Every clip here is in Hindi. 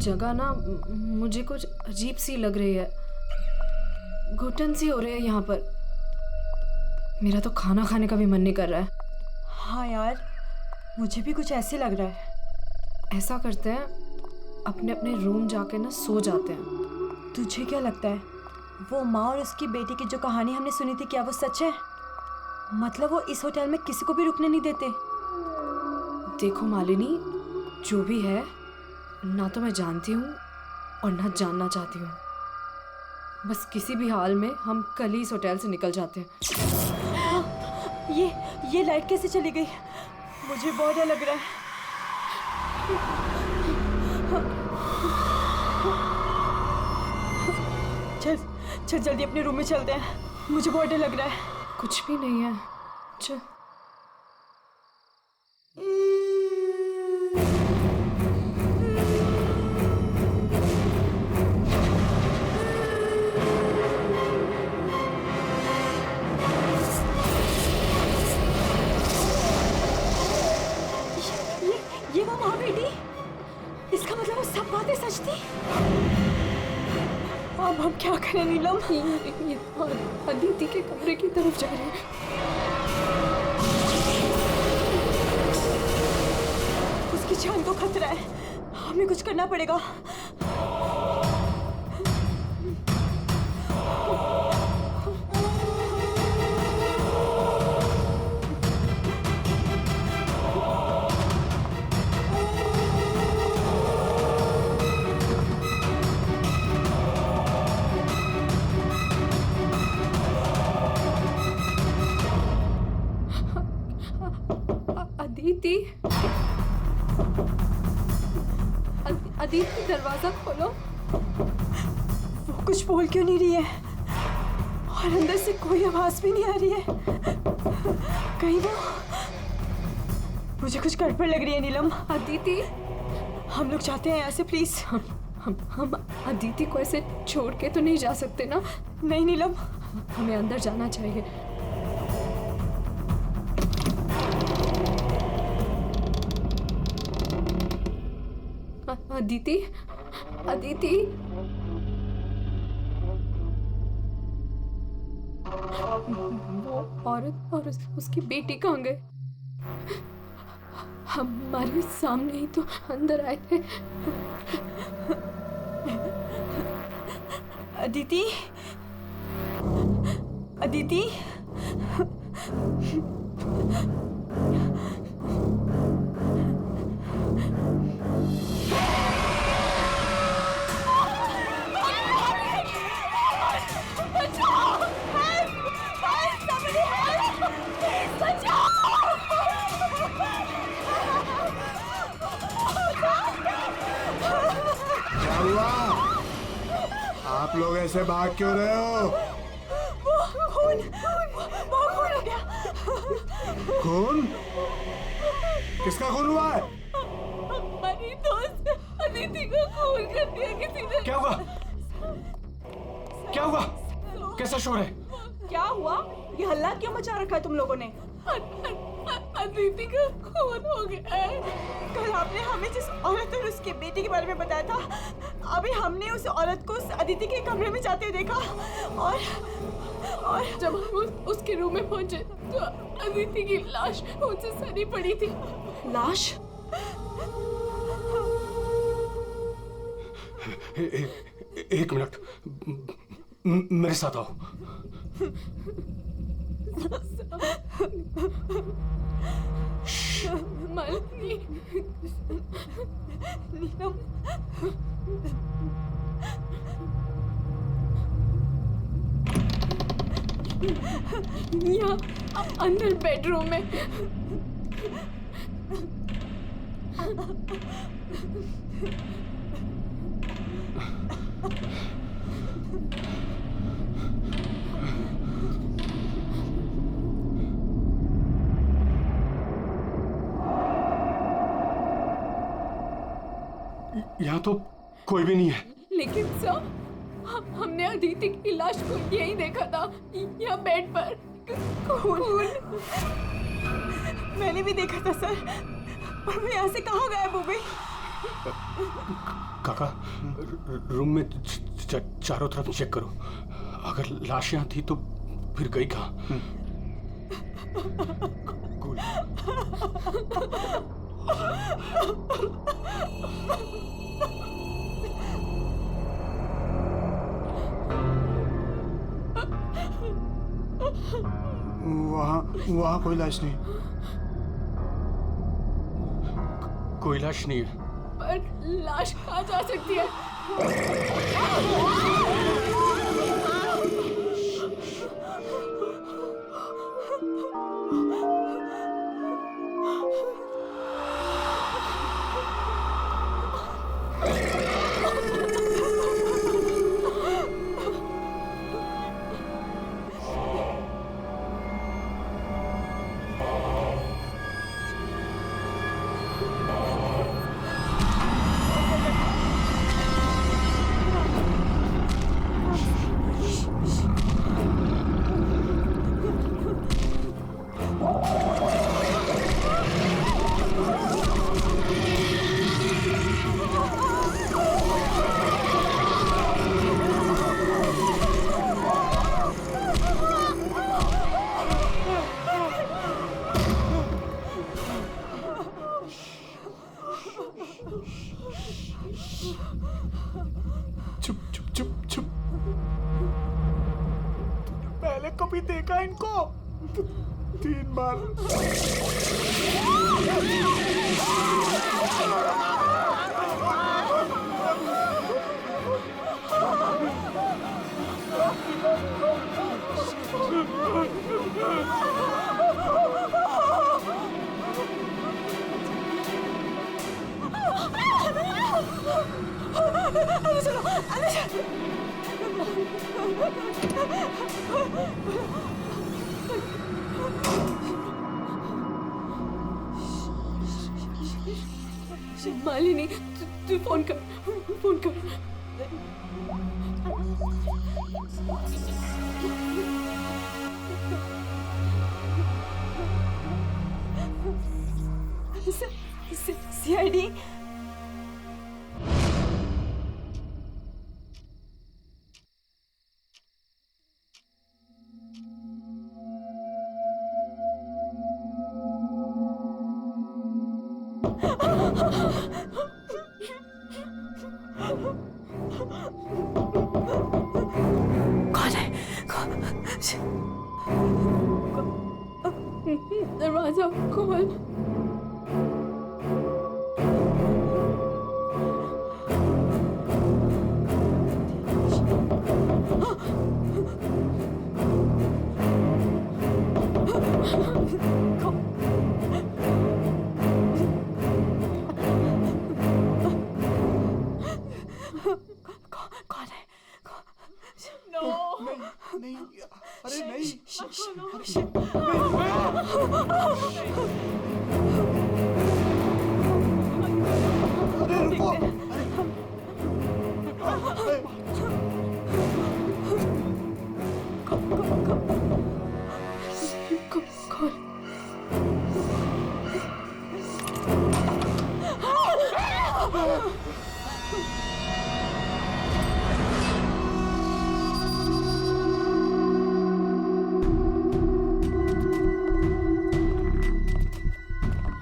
जगह ना मुझे कुछ अजीब सी लग रही है, घुटन सी हो रही है यहाँ पर। मेरा तो खाना खाने का भी मन नहीं कर रहा है। हाँ यार, मुझे भी कुछ ऐसे लग रहा है। ऐसा करते हैं, अपने अपने रूम जाके ना सो जाते हैं। तुझे क्या लगता है, वो माँ और उसकी बेटी की जो कहानी हमने सुनी थी, क्या वो सच है? मतलब वो इस होटल में किसी को भी रुकने नहीं देते। देखो मालिनी, जो भी है, ना तो मैं जानती हूँ और ना जानना चाहती हूँ। बस किसी भी हाल में हम कल ही इस होटल से निकल जाते हैं। ये लाइट कैसे चली गई? मुझे बहुत डर लग रहा है। चल जल्दी अपने रूम में चलते हैं, मुझे बहुत डर लग रहा है। कुछ भी नहीं है, चल। ये वो माँ बेटी, इसका मतलब वो सब बातें सच थी। अब हम क्या करें नीलम? ये अदिति के कमरे की तरफ जा रहे हैं। उसकी जान को खतरा है, हमें कुछ करना पड़ेगा। अदिति, दरवाजा खोलो। वो कुछ बोल क्यों नहीं रही है और अंदर से कोई आवाज भी नहीं आ रही है? कहीं वो, मुझे कुछ गड़बड़ लग रही है नीलम। अदिति, हम लोग जाते हैं यहाँ से प्लीज। हम अदिति को ऐसे छोड़ के तो नहीं जा सकते ना? नहीं नीलम, हमें अंदर जाना चाहिए। अदिति, अदिति, वो औरत और उसकी बेटी कहाँ गए? हमारे सामने ही तो अंदर आए थे। अदिति, अदिति, आप लोग ऐसे भाग क्यों रहे हो? वो खून हो गया। खून? किसका खून हुआ है? हमारी दोस्त अदिति को खून कर दिया किसी ने। क्या हुआ? क्या हुआ? कैसा शोर है? क्या हुआ? ये हल्ला क्यों मचा रखा है तुम लोगों ने? अदिति का खून हो गया है। कल आपने हमें जिस औरत और उसके बेटे के बारे में बताया था, अभी हमने उस औरत को उस अदिति के कमरे में जाते हुए देखा और जब हम उसके रूम में पहुंचे तो अदिति की लाश उनसे सनी पड़ी थी। लाश? एक मिनट, मेरे साथ आओ। मालिनी, नीलम, यहाँ अंदर बेडरूम में। यहाँ तो कोई भी नहीं है। लेकिन सर, हमने अदिति की लाश को यहीं देखा था, यहाँ बेड पर। खून। मैंने भी देखा था सर, पर वो यहाँ से कहाँ गायब हो गई? काका, रूम में चारों तरफ चेक करो। अगर लाश यहाँ थी तो फिर गई कहाँ? कूल। वहाँ कोई लाश नहीं। कोई लाश नहीं है। पर लाश कहाँ जा सकती है? चुप चुप चुप चुप। तूने पहले कभी देखा इनको? 3 बार। अंदर चलो, अंदर चलो। मालिनी, तू फोन कर, फोन कर। सीआईडी। कौन है? दरवाजा खोल। कौन है? नहीं, अरे नहीं। अरे रुको।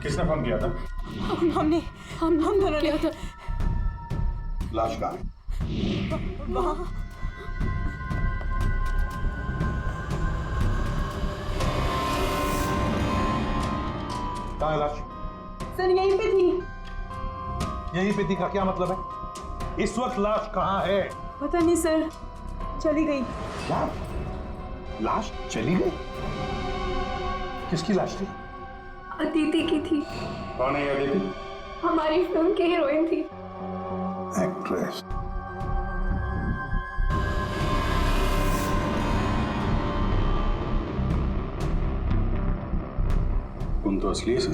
किसने फोन किया था? हमने हम दोनों ने। क्या था? लाश कहाँ है? वहाँ कहाँ है लाश? सर यहीं पे थी। यहीं पे थी का क्या मतलब है? इस वक्त लाश कहाँ है? पता नहीं सर, चली गई। क्या? लाश चली गई? किसकी लाश थी? अदिति की थी। कौन है ये अदिति? हमारी फिल्म की हीरोइन थी। एक्ट्रेस। तुम तो असली से।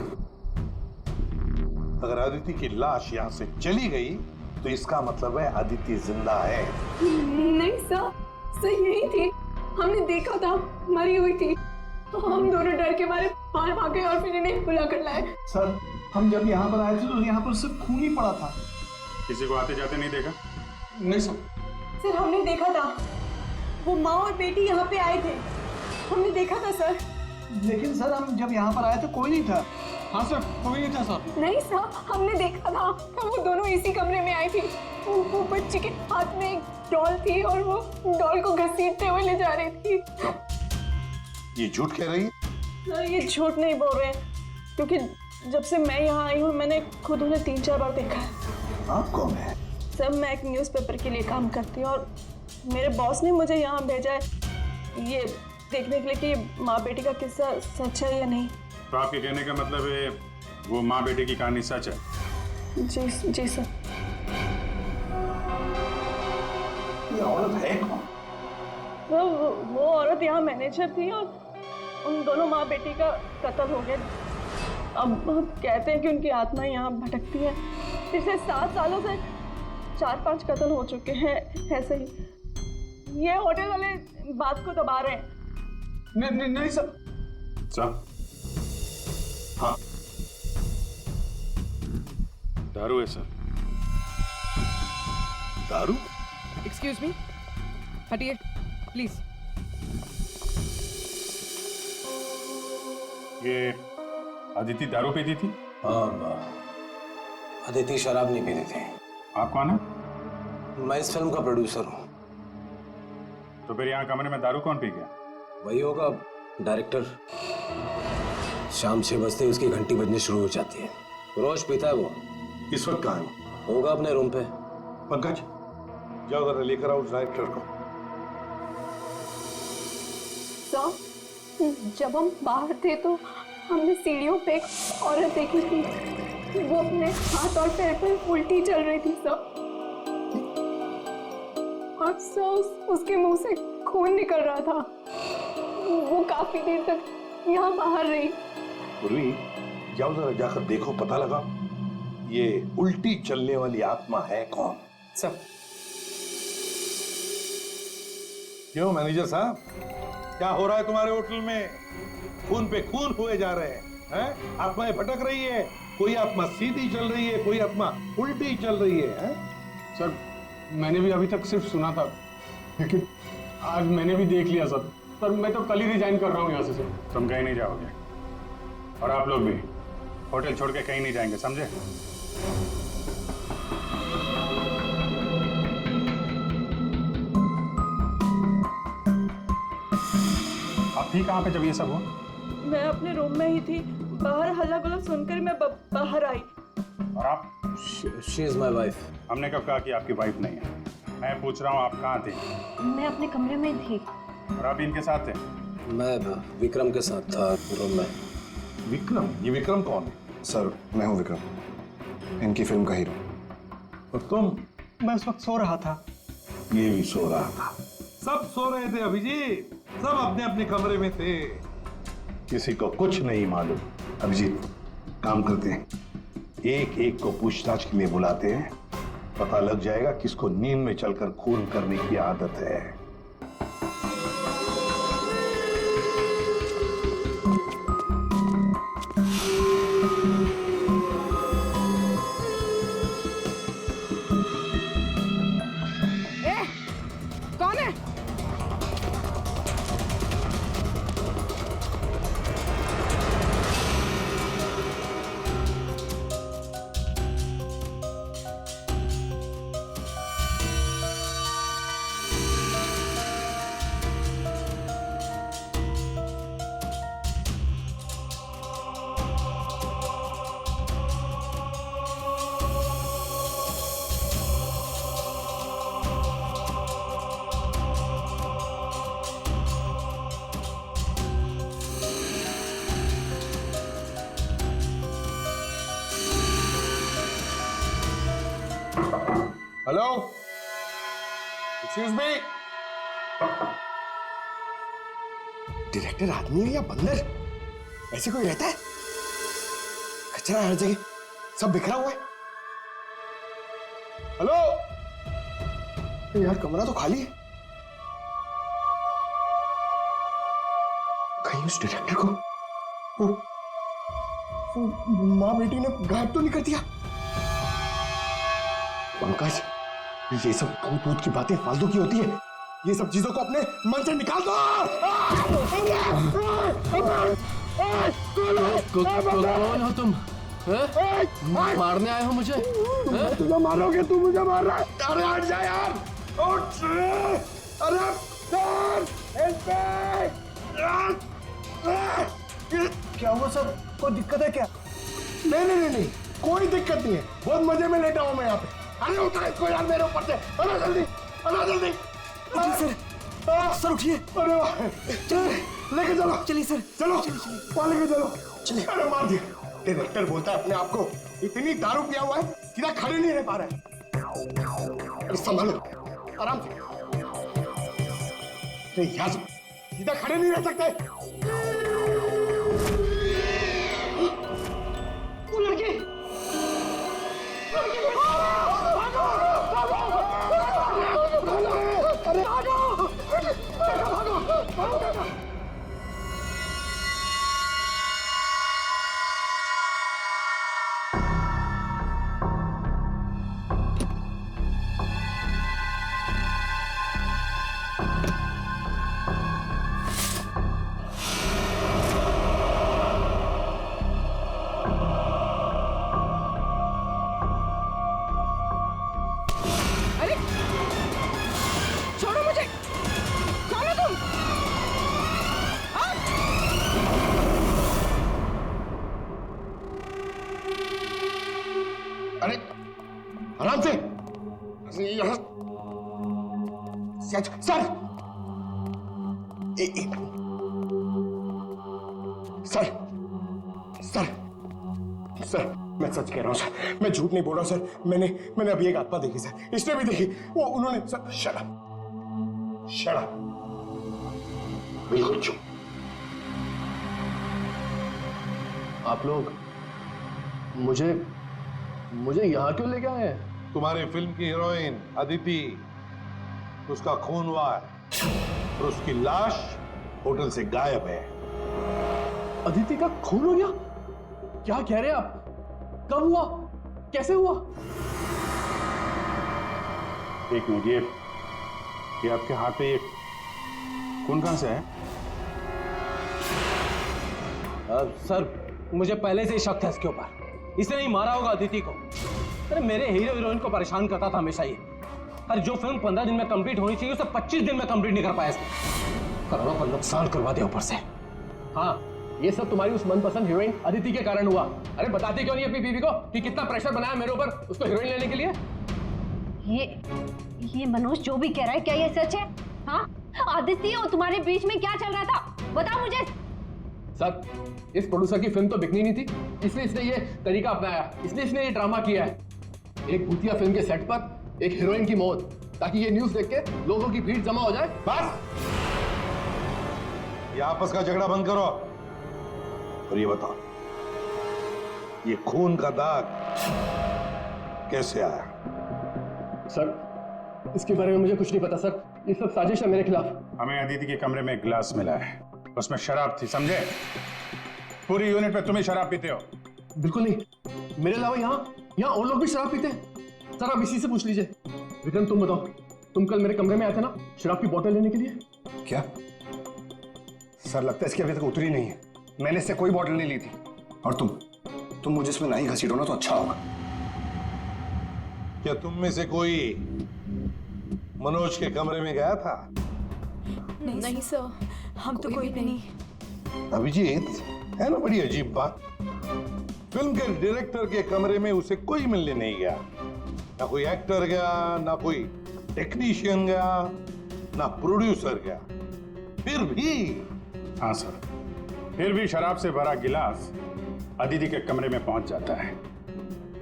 अगर अदिति की लाश यहाँ से चली गई तो इसका मतलब है अदिति जिंदा है। नहीं सर यही थी। हमने देखा था, मरी हुई थी। हम दोनों डर के मारे बाहर भागे और फिर इन्हें बुला कर लाए। सर हम जब यहाँ पर आए थे तो यहाँ पर सिर्फ खून ही पड़ा था। किसी को आते जाते नहीं देखा? नहीं सर। सर हमने देखा था, वो माँ और बेटी यहाँ पे आए थे, हमने देखा था सर। लेकिन सर हम जब यहाँ पर आए तो कोई नहीं था। हाँ सर, कोई नहीं था सर। नहीं सर, हमने देखा था, वो दोनों इसी कमरे में आई थी। वो बच्ची के हाथ में एक डॉल थी और वो डॉल को घसीटते हुए ले जा रही थी। ये झूठ कह रही है? सर ये झूठ नहीं बोल रहे हैं, क्योंकि जब से मैं यहाँ आई हूँ मैंने खुद उन्हें 3-4 बार देखा है। आप कौन है? सर मैं एक न्यूज़पेपर के लिए काम करती हूँ और मेरे बॉस ने मुझे यहाँ भेजा है ये देखने के लिए कि माँ बेटी का किस्सा सच है या नहीं। तो आपके कहने का मतलब है वो माँ बेटे की कहानी सच है? जी सर। ये औरत है कौन? तो वो औरत यहाँ मैनेजर थी और उन दोनों माँ बेटी का कत्ल हो गया। अब कहते हैं कि उनकी आत्मा यहाँ भटकती है। पिछले 7 सालों से 4-5 कत्ल हो चुके हैं ऐसे ही। ये होटल वाले बात को दबा रहे हैं। नहीं सर। सर, हाँ, दारू है सर। दारू? एक्सक्यूज मी, हटिए प्लीज। ये अदिति दारू पीती थी? अदिति शराब नहीं पीती थी। आप कौन है? मैं इस फिल्म का प्रोड्यूसर हूँ। तो फिर यहाँ कमरे में दारू कौन पी गया? वही होगा डायरेक्टर। शाम 6 बजते ही उसकी घंटी बजनी शुरू हो जाती है। रोज पीता है वो। इस वक्त कहाँ है? होगा अपने रूम पे। पंकज, जाओ जरा लेकर आओ उस डायरेक्टर को। सर, जब हम बाहर थे तो हमने सीढ़ियों पे एक औरत देखी थी। वो अपने हाथ और पैर पर उल्टी चल रही थी सर। और सर उसके मुंह से खून निकल रहा था। वो काफी देर तक यहाँ बाहर रही। पूर्वी, जाओ जरा जाकर देखो, पता लगा ये उल्टी चलने वाली आत्मा है कौन। सर, क्यों मैनेजर साहब, क्या हो रहा है तुम्हारे होटल में? खून पे खून हुए जा रहे हैं? आत्माएं भटक रही है, कोई आत्मा सीधी चल रही है, कोई आत्मा उल्टी चल रही है? सर मैंने भी अभी तक सिर्फ सुना था, लेकिन आज मैंने भी देख लिया सर। सर मैं तो कल ही रिजाइन कर रहा हूँ यहाँ से सर। तुम कहीं नहीं जाओगे और आप लोग भी होटल छोड़ के कहीं नहीं जाएंगे, समझे? आप थी कहाँ पे जब ये सब हुआ? मैं अपने रूम में ही थी, बाहर हल्ला गुल्ला सुनकर मैं बाहर आई। और आप? She is my wife. हमने कब कहा कि आपकी वाइफ नहीं है? मैं पूछ रहा हूँ आप कहाँ थे? मैं अपने कमरे में थी। और आप इनके साथ थे? मैं विक्रम के साथ था रूम में। विक्रम? ये विक्रम कौन है? सर मैं हूँ विक्रम, इनकी फिल्म का हीरो। और तुम? मैं उस वक्त सो रहा था। ये भी सो रहा था। सब सो रहे थे अभिजीत, सब अपने अपने कमरे में थे, किसी को कुछ नहीं मालूम। अभिजीत, काम करते हैं, एक एक को पूछताछ के लिए बुलाते हैं, पता लग जाएगा किसको नींद में चलकर खून करने की आदत है। कौन है? Hello, excuse me. डायरेक्टर आदमी है या बंदर? ऐसे कोई रहता है? कचरा हर जगह, सब बिखरा हुआ है। हेलो यार, कमरा तो खाली है। कहीं उस डायरेक्टर को वो माँ बेटी ने गायब तो नहीं कर दिया? पंकज, ये सब भूत भूत की बातें फालतू की होती है। ये सब चीजों को अपने मन से निकाल दो। कौन हो तुम? मारने आए हो मुझे? तुझे मारोगे, तू मुझे मार रहा है। अरे हट जा यार, उठ। अरे क्या हुआ सर? कोई दिक्कत है क्या? नहीं, कोई दिक्कत नहीं है। बहुत मजे में लेटा हूं मैं यहाँ पे। अरे उठा इसको यार मेरे ऊपर से। अरे जल्दी। सर उठिए। अरे वाह, लेके चलो। चलिए सर, चलो वहाँ लेके चलो। चलिए। अरे मार दिया। डायरेक्टर बोलता है अपने आप को इतनी दारू पिया हुआ है, सीधा खड़े नहीं रह पा रहा है। अरे संभालो, आराम से। अरे यार, सीधा खड़े नहीं रह सकते। वो लड़की, अरे भागो। अरे आराम से। यहाँ सर सर सर मैं सच कह रहा हूँ सर, मैं झूठ नहीं बोल रहा सर। मैंने अभी एक आत्मा देखी सर, इसने भी देखी। वो उन्होंने सर। शट अप, बिल्कुल चुप। आप लोग मुझे यहाँ क्यों लेके आए हैं? तुम्हारी फिल्म की हीरोइन अदिति, उसका खून हुआ है और उसकी लाश होटल से गायब है। अदिति का खून हो गया? क्या कह रहे हैं आप? कब हुआ? कैसे हुआ? एक मिनट, ये आपके हाथ पे ये खून कहां से है? सर, मुझे पहले से ही शक था इसके ऊपर। इसने नहीं मारा होगा अदिति को। अरे मेरे हीरो हीरोइन को परेशान करता था हमेशा ये। अरे जो फिल्म 15 दिन में कंप्लीट होनी चाहिए उसे 25 दिन में कंप्लीट नहीं कर पाया इसने। करोड़ों का नुकसान करवा दिया ऊपर से। हाँ, ये सब तुम्हारी उस मनपसंद हीरोइन अदिति के कारण हुआ। अरे बताती क्यों नहीं अपनी बीवी को कि कितना प्रेशर बनाया मेरे ऊपर उसको हीरोइन लेने के लिए? ये मनोज जो भी कह रहा है, क्या ये सच है? हाँ, आदित्य और तुम्हारे बीच में क्या चल रहा था? बताओ मुझे। सर, इस प्रोड्यूसर की फिल्म तो बिकनी नहीं थी, इसलिए इसने ये तरीका अपनाया, इसने ये ड्रामा किया है। एक भूतिया फिल्म के सेट पर एक हीरोइन की मौत, ताकि ये न्यूज़ देख के लोगों की भीड़ जमा हो जाए। बस, ये आपस का झगड़ा बंद करो और ये बताओ, ये खून का दाग कैसे आया? सर, इसके बारे में मुझे कुछ नहीं पता सर। ये सब साजिश है मेरे खिलाफ। हमें अदिति के कमरे में एक गिलास मिला है, उसमें शराब थी, समझे? पूरी यूनिट पे तुम ही शराब पीते हो। बिल्कुल नहीं, मेरे अलावा यहाँ और लोग भी शराब पीते हैं। सर, आप इसी से पूछ लीजिए। विक्रम, तुम बताओ, तुम कल मेरे कमरे में आए थे ना शराब की बोतल लेने के लिए? क्या सर, लगता है इसकी अभी तक उतरी नहीं है। मैंने इससे कोई बोतल नहीं ली थी। और तुम मुझे इसमें नहीं घसीटो ना तो अच्छा होगा। क्या तुम में से कोई मनोज के कमरे में गया था? नहीं सर, हम तो कोई भी नहीं। अभिजीत, है ना बड़ी अजीब बात। फिल्म के डायरेक्टर के कमरे में उसे कोई मिलने नहीं गया। ना कोई एक्टर गया, ना कोई टेक्नीशियन गया, ना प्रोड्यूसर गया। फिर भी हाँ सर, फिर भी शराब से भरा गिलास अदिति के कमरे में पहुंच जाता है।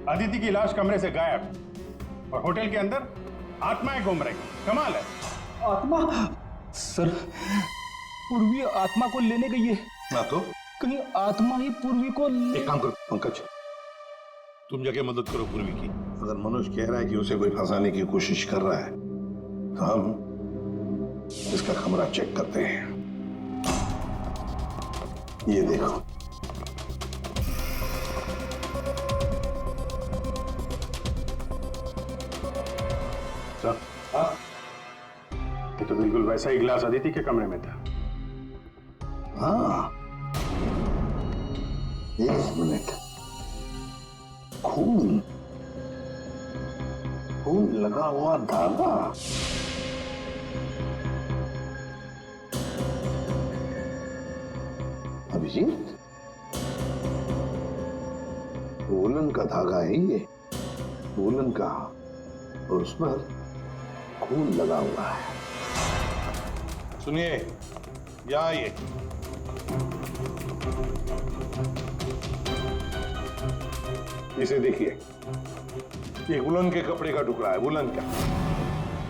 अदिति की लाश कमरे से गायब और होटल के अंदर आत्माएं घूम रही। कमाल है। आत्मा? सर, पूर्वी आत्मा को लेने गई है। ना तो कहीं आत्मा ही पूर्वी को एक काम करो पंकज, तुम जाके मदद करो पूर्वी की। अगर मनोज कह रहा है कि उसे कोई फंसाने की कोशिश कर रहा है तो हम इसका कमरा चेक करते हैं। ये देखो, बिल्कुल वैसा ही गिलास अदिति के कमरे में था। हाँ, एक मिनट। खून खून लगा हुआ धागा। अभिजीत, वूलन का धागा है ये, वूलन का, और उस पर खून लगा हुआ है। सुनिए, यहाँ आइए। इसे देखिए, ये वुलन के कपड़े का टुकड़ा है, वुलन का।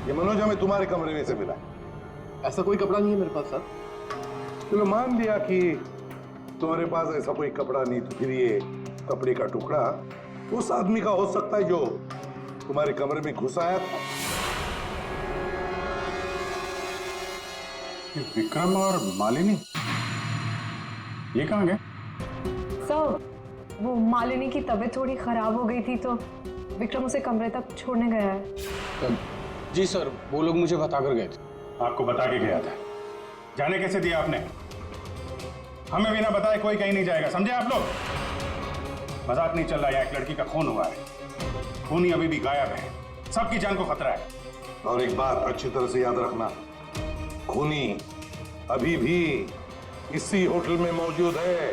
ये मनोज हमें तुम्हारे कमरे में से मिला है। ऐसा कोई कपड़ा नहीं है मेरे पास सर। चलो मान लिया कि तुम्हारे पास ऐसा कोई कपड़ा नहीं, तो फिर ये कपड़े का टुकड़ा उस आदमी का हो सकता है जो तुम्हारे कमरे में घुस आया था। विक्रम और मालिनी ये कहाँ गए? सर, वो मालिनी की तबीयत थोड़ी खराब हो गई थी तो विक्रम उसे कमरे तक छोड़ने गया है। जी सर, वो लोग मुझे बता कर गए थे। आपको बता के गया था? जाने कैसे दिया आपने? हमें बिना बताए कोई कहीं नहीं जाएगा, समझे आप लोग? मजाक नहीं चल रहा है, एक लड़की का खून हुआ है, खूनी अभी भी गायब है, सबकी जान को खतरा है। और एक बात अच्छी तरह से याद रखना, खूनी अभी भी इसी होटल में मौजूद है।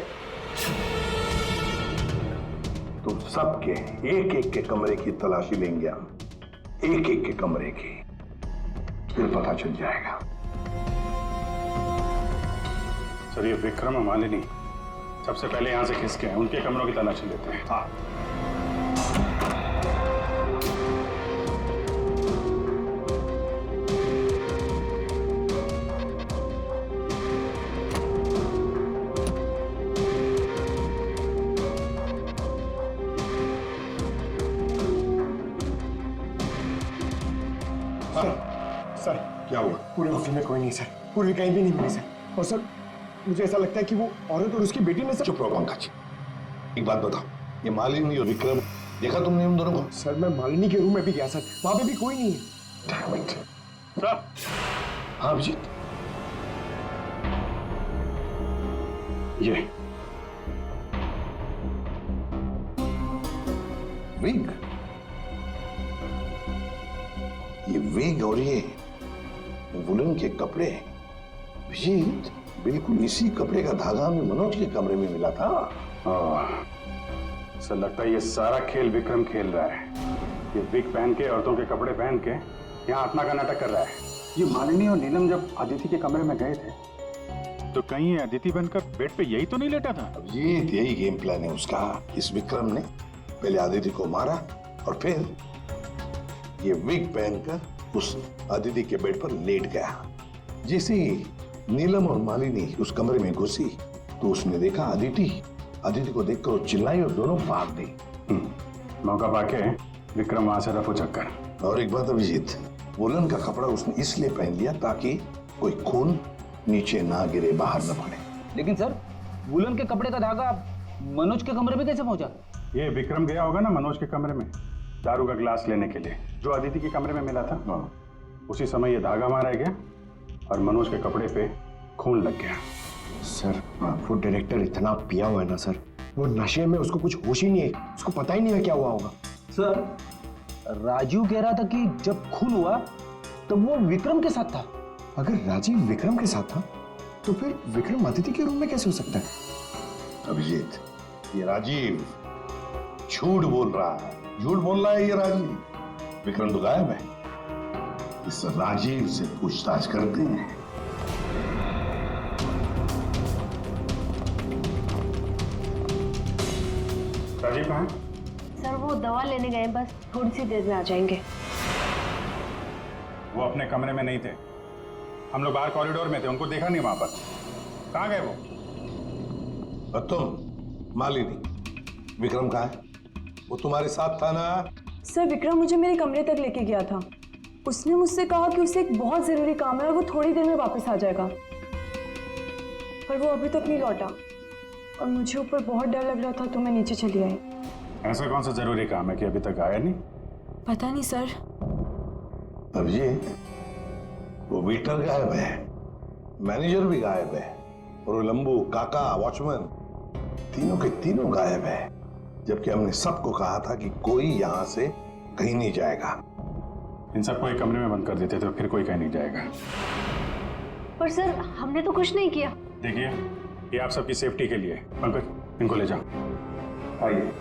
तो सबके एक एक के कमरे की तलाशी लेंगे हम, एक एक के कमरे की, फिर पता चल जाएगा। सर, ये विक्रम और मालिनी सबसे पहले यहां से खिसके हैं, उनके कमरों की तलाशी लेते हैं। हाँ, सर, क्या हुआ? पूरे ऑफिस में कोई नहीं सर, पूरी कहीं भी नहीं मिली सर। और सर, मुझे ऐसा लगता है कि वो औरत और उसकी बेटी ने सर। चुप रहो पंकज, एक बात बताओ, ये मालिनी और विक्रम देखा तुमने उन दोनों को? सर, मैं मालिनी के रूम में भी गया सर, वहां पे भी कोई नहीं है। Damn it. सर, हाँ अभिजीत, ये विग, ये विग और ये वुलन के कपड़े, अभिजीत बिल्कुल इसी कपड़े का धागा हमें मनोज के कमरे में मिला था। सर, लगता है ये सारा खेल विक्रम खेल रहा है। ये विग पहन के, औरतों के कपड़े पहन के यहाँ आत्मा का नाटक कर रहा है। ये मालिनी और नीलम जब अदिति के कमरे में गए थे तो कहीं ये अदिति बनकर बेड पे यही तो नहीं लेटा था? अभिजीत, यही गेम प्लान है उसका। इस विक्रम ने पहले अदिति को मारा और फिर ये विग पहनकर उस अदिति के बेड पर लेट गया। जैसे ही नीलम और मालिनी उस कमरे में घुसी तो उसने देखा अदिति को देखकर वो चिल्लाई और दोनों भाग गई। मौका पाके विक्रम वहां से रफू चक्कर। और एक बात अभिजीत, वुलन का कपड़ा उसने इसलिए पहन लिया ताकि कोई खून नीचे ना गिरे, बाहर न पड़े। लेकिन सर, वुलन के कपड़े का धागा मनोज के कमरे में कैसे पहुंचा? ये विक्रम गया होगा ना मनोज के कमरे में दारू का गिलास लेने के लिए, जो अदिति के कमरे में मिला था। उसी समय ये धागा मारा गया और मनोज के कपड़े पे खून लग गया। सर, वो डायरेक्टर इतना पिया हुआ है ना सर, वो नशे में उसको कुछ होश ही नहीं है, उसको पता ही नहीं है क्या हुआ होगा। सर, राजू कह रहा था कि जब खून हुआ तब वो विक्रम के साथ था। अगर राजीव विक्रम के साथ था तो फिर विक्रम अदिति के रूम में कैसे हो सकता है? अभिजीत, ये राजीव झूठ बोल रहा है, झूठ बोल रहा है ये राजीव। विक्रम तो गायब है, इस राजीव से पूछताछ करते हैं। राजीव कहाँ है? सर, वो दवा लेने गए, बस थोड़ी सी देर में आ जाएंगे। वो अपने कमरे में नहीं थे, हम लोग बाहर कॉरिडोर में थे, उनको देखा नहीं वहां पर। कहाँ गए वो? और तुम मालिनी, विक्रम कहाँ है? वो तुम्हारे साथ था ना? सर, विक्रम मुझे मेरे कमरे तक लेके गया था। उसने मुझसे कहा कि उसे एक बहुत जरूरी काम है और वो थोड़ी देर में वापस आ जाएगा, पर वो अभी तक नहीं लौटा और मुझे ऊपर बहुत डर लग रहा था तो मैं नीचे चली आई। ऐसा कौन सा जरूरी काम है कि अभी तक आया नहीं? पता नहीं सर। अभिजीत, वो वेटर गायब है, मैनेजर भी गायब है, और वो लंबू, काका, वॉचमैन तीनों के तीनों गायब है। जबकि हमने सबको कहा था कि कोई यहां से कहीं नहीं जाएगा। इन सबको एक कमरे में बंद कर देते तो फिर कोई कहीं नहीं जाएगा। पर सर हमने तो कुछ नहीं किया। देखिए, ये आप सबकी सेफ्टी के लिए। पंकज, इनको ले जाओ। आइए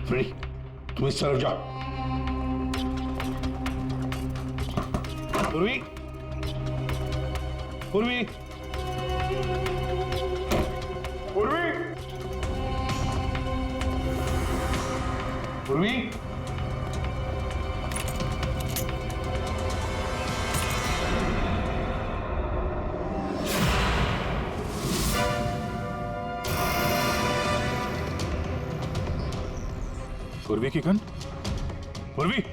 फ्री, तुम इस तरफ जाओ। पूर्वी, पूर्वी, पूर्वी, पूर्वी। पूर्वी की गन? पूर्वी!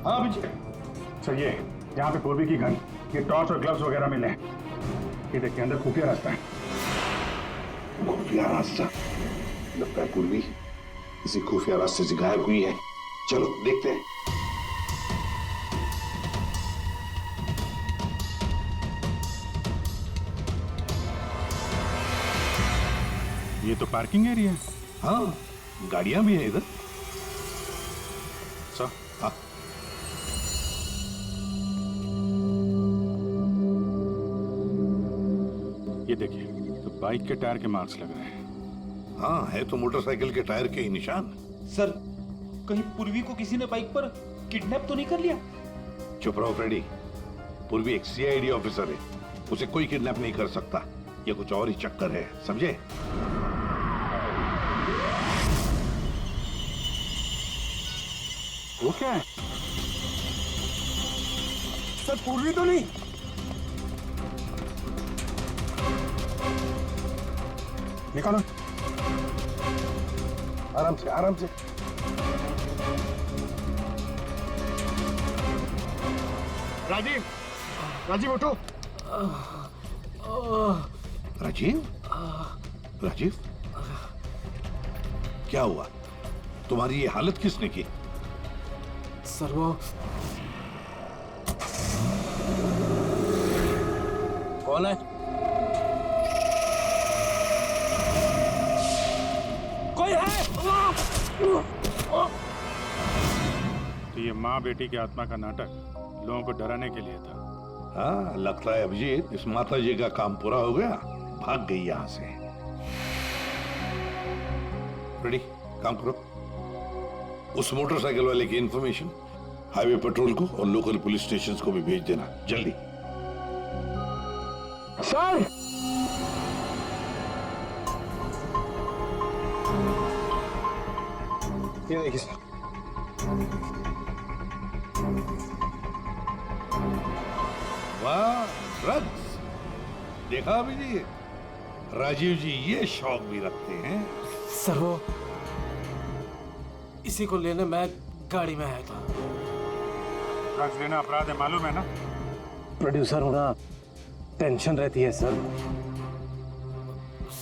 हाँ विजय। सर, ये यहाँ पे पूर्वी की गन, ये टॉर्च और ग्लव्स वगैरह मिले हैं। ये देखिए, अंदर खुफिया रास्ता है। खुफिया रास्ता? लगता है पूर्वी किसी खुफिया रास्ते से गायब हुई है। चलो देखते हैं। ये तो पार्किंग एरिया है। हाँ, गाड़ियां भी हैं इधर। सर, हाँ। ये देखिए, तो बाइक के टायर के मार्क्स लग रहे हैं। हाँ, है तो मोटरसाइकिल के टायर के ही निशान। सर, कहीं पूर्वी को किसी ने बाइक पर किडनैप तो नहीं कर लिया? चुप रहो फ्रेडी। पूर्वी एक सीआईडी ऑफिसर है, उसे कोई किडनैप नहीं कर सकता। ये कुछ और ही चक्कर है, समझे? वो क्या है? सर, पूर्वी तो नहीं। निकालो। आराम से, आराम से। राजीव, राजीव उठो। राजीव? राजीव? क्या हुआ? तुम्हारी ये हालत किसने की? सर, वो कौन है? कोई है? तो ये माँ बेटी की आत्मा का नाटक लोगों को डराने के लिए था। हाँ, लगता है अभिजीत इस माता जी का काम पूरा हो गया, भाग गई यहां से। रेडी, काम करो। उस मोटरसाइकिल वाले की इंफॉर्मेशन हाईवे पेट्रोल को और लोकल पुलिस स्टेशन को भी भेज देना, जल्दी। सर, ये देखिए सर। वाह, ड्रग्स! देखा अभिजीत, राजीव जी ये शौक भी रखते हैं। सर, वो इसी को लेने मैं गाड़ी में आया था। ड्रग्स लेना अपराध है, मालूम है ना? प्रोड्यूसर होना टेंशन रहती है सर।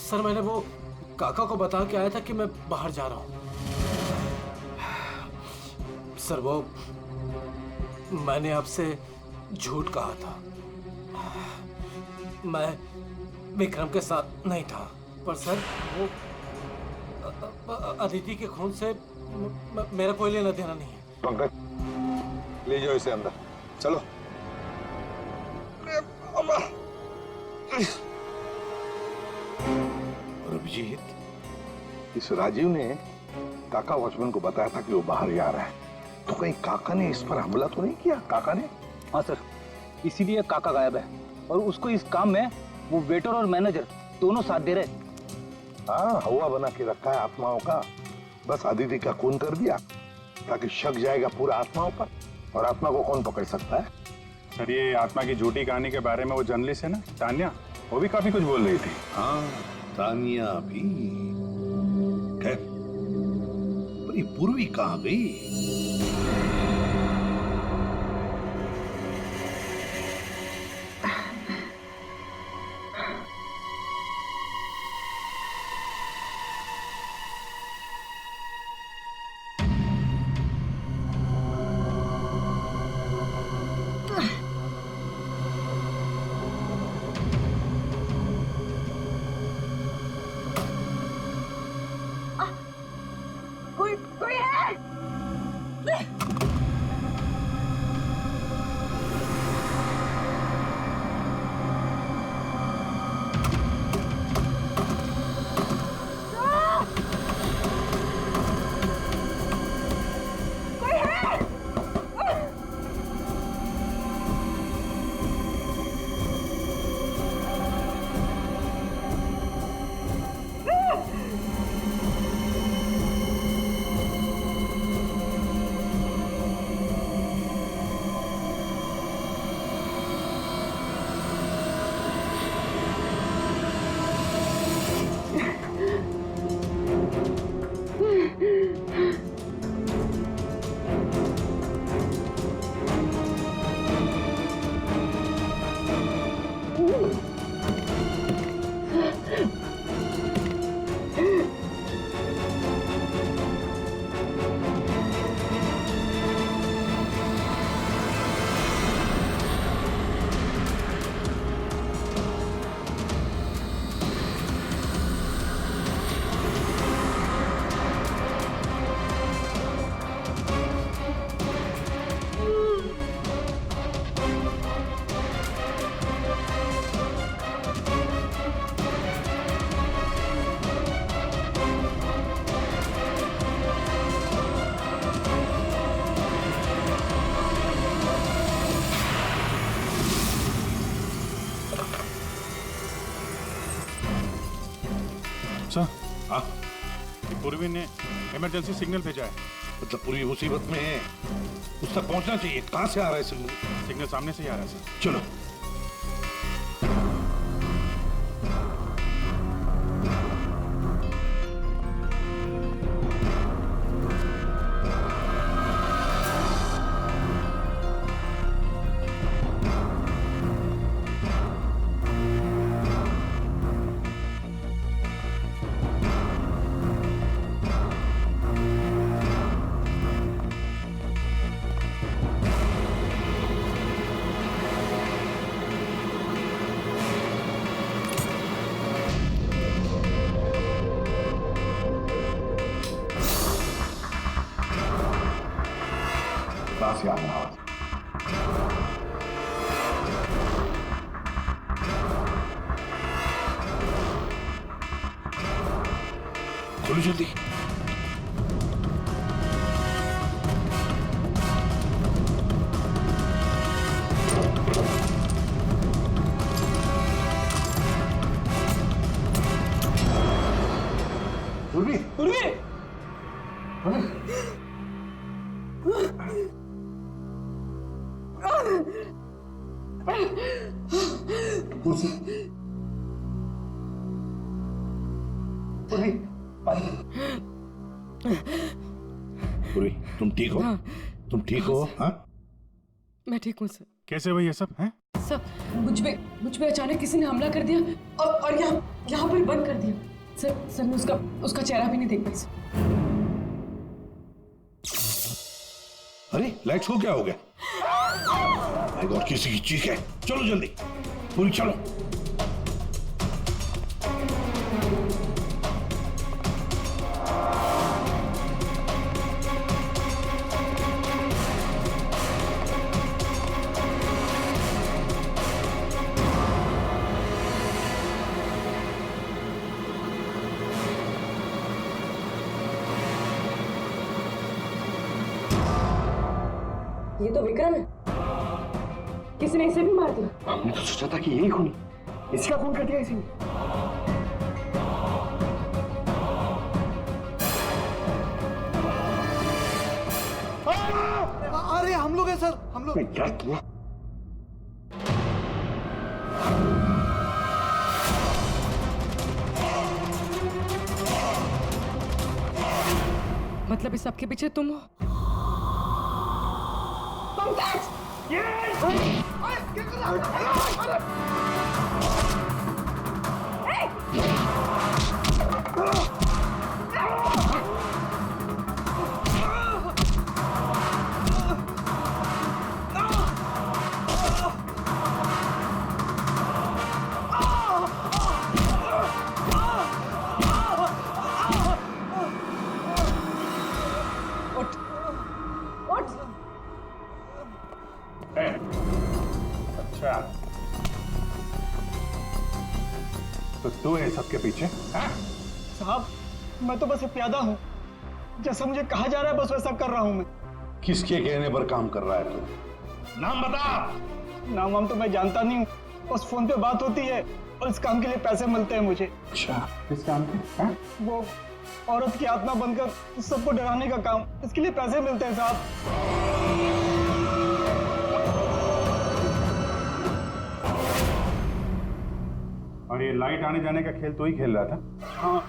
सर, मैंने वो काका को बता के आया था कि मैं बाहर जा रहा हूँ। सर, वो मैंने आपसे झूठ कहा था। मैं विक्रम के साथ नहीं था। पर सर, वो अदिति के खून से मेरा कोई लेना देना नहीं है। पंकज, ले जाओ इसे अंदर, चलो। और अभिजीत, इस राजीव ने काका वॉचमैन को बताया था कि वो बाहर जा रहा है, तो कहीं काका ने इस पर हमला तो नहीं किया? काका ने? हाँ सर, इसीलिए काका गायब है और उसको इस काम में वो वेटर और मैनेजर दोनों साथ दे रहे। हाँ, हवा बना के रखा है आत्माओं का। बस आदित्य का खून कर दिया ताकि शक जाएगा पूरा आत्माओं पर, और आत्मा को कौन पकड़ सकता है? सर, ये आत्मा की झूठी कहानी के बारे में वो जर्नलिस्ट है ना, तान्या, वो भी काफी कुछ बोल रही थी। हाँ, तानिया भी। खैर, पर ये पूर्वी कहाँ गई? कोई है? सर, हाँ, पूर्वी ने इमरजेंसी सिग्नल भेजा है। मतलब पूरी मुसीबत में है, उस तक पहुंचना चाहिए। कहां से आ रहा है सिग्नल? सिग्नल सामने से ही आ रहा है सर। चलो। पास आ रहा है। खोलो जल्दी। पूर्वी, पूर्वी! पूर्वी, पूर्वी, तुम ठीक हो? तुम ठीक हो? हाँ? मैं ठीक हूँ सर। कैसे हुई ये सब है? सर मुझ पे अचानक किसी ने हमला कर दिया और यहाँ पर बंद कर दिया। सर मैं उसका चेहरा भी नहीं देख पाई सर। अरे लाइट्स को क्या हो गया? माय गॉड, किसी की चीख है। चलो जल्दी, पूरी चलो। ये तो विक्रम है। किसी ने इसे भी मार दिया। हमने तो सोचा था कि यही खूनी, इसका खून कर दिया इसी ने। अरे हम लोग हैं सर, हम लोग। क्या किया? मतलब सबके पीछे तुम हो? अच्छा, तो तू है सबके पीछे? साहब, मैं तो बस एक प्यादा हूँ। जैसा मुझे कहा जा रहा है बस वैसा कर रहा हूँ मैं। किसके कहने पर काम कर रहा है तू? नाम बता। नाम वाम तो मैं जानता नहीं हूँ, बस फोन पे बात होती है और इस काम के लिए पैसे मिलते हैं मुझे। अच्छा, किस काम के? हाँ? वो औरत की आत्मा बनकर सबको डराने का काम, इसके लिए पैसे मिलते हैं साहब। और ये लाइट आने जाने का खेल तो ही खेल रहा था? हाँ,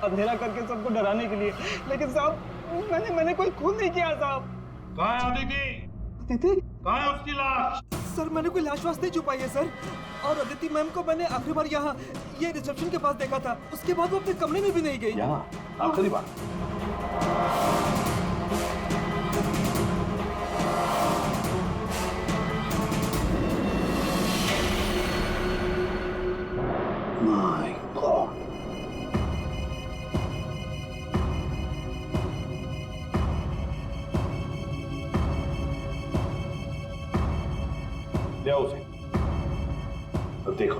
अंधेरा करके सबको डराने के लिए। लेकिन साहब मैंने कोई खून नहीं किया साहब। कहाँ है अदिति? अदिति? कहाँ है उसकी लाश? सर मैंने कोई लाश वाश नहीं छुपाई है सर। और अदिति मैम को मैंने आखिरी बार यहाँ ये रिसेप्शन के पास देखा था। उसके बाद वो अपने कमरे में भी नहीं गई। यहाँ आखिरी बार? My God. ले आओ उसे। अब देखो।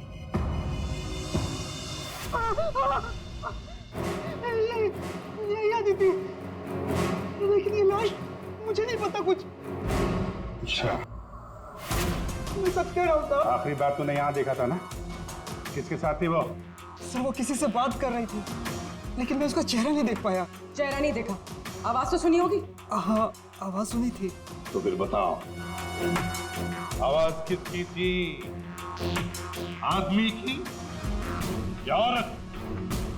ये अदिति। लेकिन ये लाश, मुझे नहीं पता कुछ। अच्छा, मैं सच कह रहा हूँ साहब। आखिरी बार तूने यहाँ देखा था ना? किसके साथ थी वो? सर वो किसी से बात कर रही थी, लेकिन मैं उसका चेहरा नहीं देख पाया। चेहरा नहीं देखा, आवाज तो सुनी होगी। हाँ, आवाज सुनी थी। तो फिर बताओ, आवाज किसकी थी? आदमी की या औरत?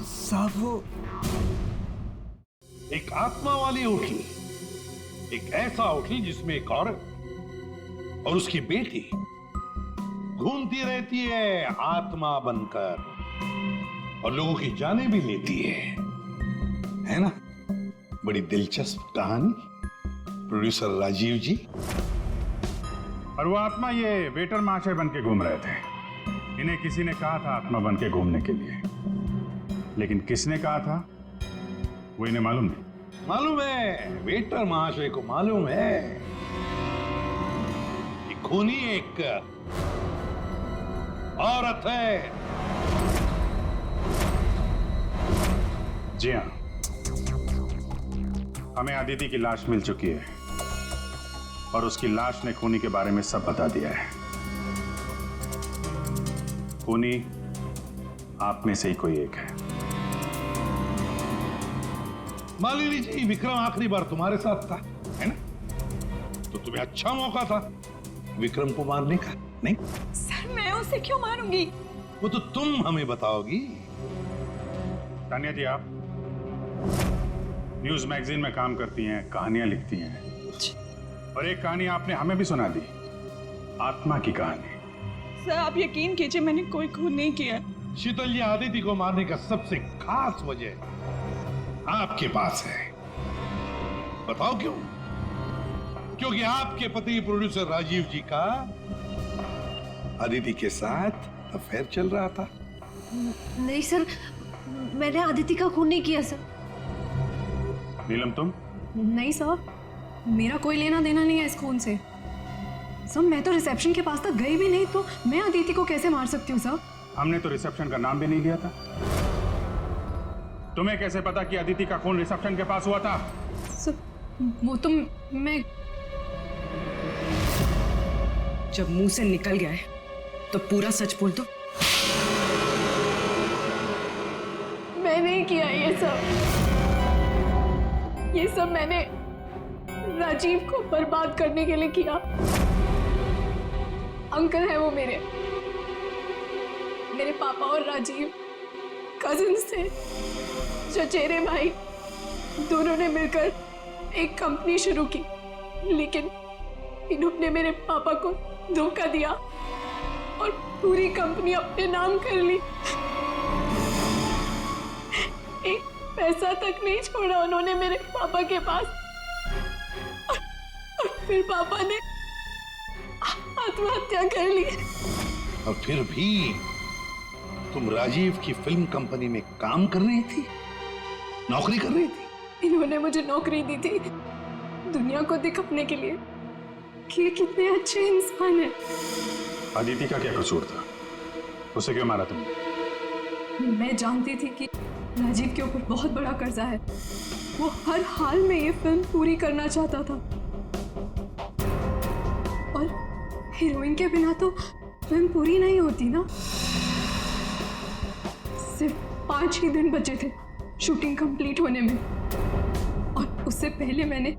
साहब वो एक आत्मा वाली उठली, एक ऐसा उठली जिसमें एक औरत और उसकी बेटी घूमती रहती है आत्मा बनकर और लोगों की जानें भी लेती है ना? बड़ी दिलचस्प कहानी, प्रोड्यूसर राजीव जी। और वो आत्मा ये वेटर महाशय बन के घूम रहे थे। इन्हें किसी ने कहा था आत्मा बन के घूमने के लिए, लेकिन किसने कहा था वो इन्हें मालूम नहीं। मालूम है, वेटर महाशय को मालूम है कि खूनी एक औरत है। जी हाँ, हमें अदिति की लाश मिल चुकी है और उसकी लाश ने खूनी के बारे में सब बता दिया है। खूनी आप में से ही कोई एक है। मालिनी जी, विक्रम आखिरी बार तुम्हारे साथ था, है ना? तो तुम्हें अच्छा मौका था विक्रम को मारने का, नहीं? सर मैं उसे क्यों मारूंगी? वो तो तुम हमें बताओगी। तानिया जी, आप न्यूज मैगजीन में काम करती हैं, कहानियां लिखती हैं, और एक कहानी आपने हमें भी सुना दी, आत्मा की कहानी। सर आप यकीन कीजिए, मैंने कोई खून नहीं किया। शीतल जी, आदिति को मारने का सबसे खास वजह आपके पास है। बताओ क्यों? क्योंकि आपके पति प्रोड्यूसर राजीव जी का अदिति के साथ अफेयर चल रहा था। नहीं सर, मैंने अदिति का खून नहीं किया सर। नीलम तुम? नहीं सर, मेरा कोई लेना देना नहीं है इस खून से। सर मैं तो रिसेप्शन के पास तक गई भी नहीं, तो मैं अदिति को कैसे मार सकती हूँ सर? हमने तो रिसेप्शन का नाम भी नहीं लिया था। तुम्हें कैसे पता कि अदिति का खून रिसेप्शन के पास हुआ था? सर वो तो मैं, जब मुंह से निकल गया है तो पूरा सच बोल दो। मैं नहीं किया ये सब मैंने राजीव को बर्बाद करने के लिए किया। अंकल है वो मेरे पापा और राजीव कजिन्स थे, चचेरे भाई, दोनों ने मिलकर एक कंपनी शुरू की, लेकिन इन्होंने मेरे पापा को धोखा दिया और पूरी कंपनी अपने नाम कर ली। एक पैसा तक नहीं छोड़ा उन्होंने मेरे पापा के पास। और फिर पापा ने आत्महत्या कर ली। और फिर भी तुम राजीव की फिल्म कंपनी में काम कर रही थी, नौकरी कर रही थी। इन्होंने मुझे नौकरी दी थी दुनिया को दिखाने के लिए कि ये कितने अच्छे इंसान हैं। अदिति का क्या कसूर था? उसे क्यों मारा तुमने? मैं जानती थी कि राजीव के ऊपर बहुत बड़ा कर्जा है। वो हर हाल में ये फिल्म पूरी करना चाहता था और हीरोइन के बिना तो फिल्म पूरी नहीं होती ना। सिर्फ 5 ही दिन बचे थे शूटिंग कंप्लीट होने में और उससे पहले मैंने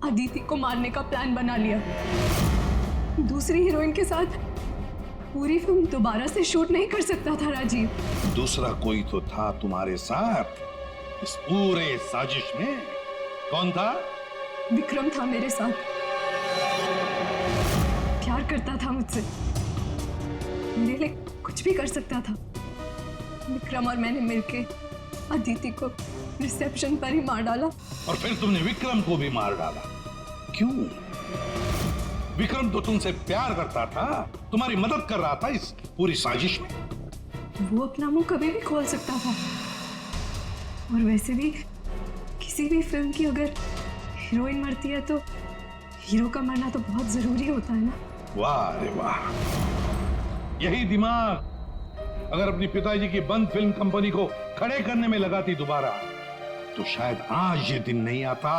अदिति को मारने का प्लान बना लिया। दूसरी हीरोइन के साथ पूरी फिल्म दोबारा से शूट नहीं कर सकता था राजीव। दूसरा कोई तो था तुम्हारे साथ इस पूरे साजिश में। कौन था? विक्रम था मेरे साथ। प्यार करता था मुझसे, मेरे लिए कुछ भी कर सकता था। विक्रम और मैंने मिलके अदिति को रिसेप्शन पर ही मार डाला। और फिर तुमने विक्रम को भी मार डाला। क्यों? विक्रम तो तुमसे प्यार करता था, तुम्हारी मदद कर रहा था इस पूरी साजिश में। वो अपना मुंह कभी भी खोल सकता था। और वैसे भी किसी भी फिल्म की अगर हीरोइन मरती है तो हीरो का मरना तो बहुत जरूरी होता है ना। वाह रे वाह, यही दिमाग अगर अपनी पिताजी की बंद फिल्म कंपनी को खड़े करने में लगाती दोबारा, तो शायद आज ये दिन नहीं आता।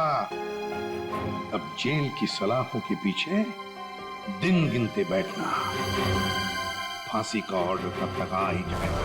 अब जेल की सलाखों के पीछे दिन गिनते बैठना, फांसी का ऑर्डर तब तक आ ही जाएगा।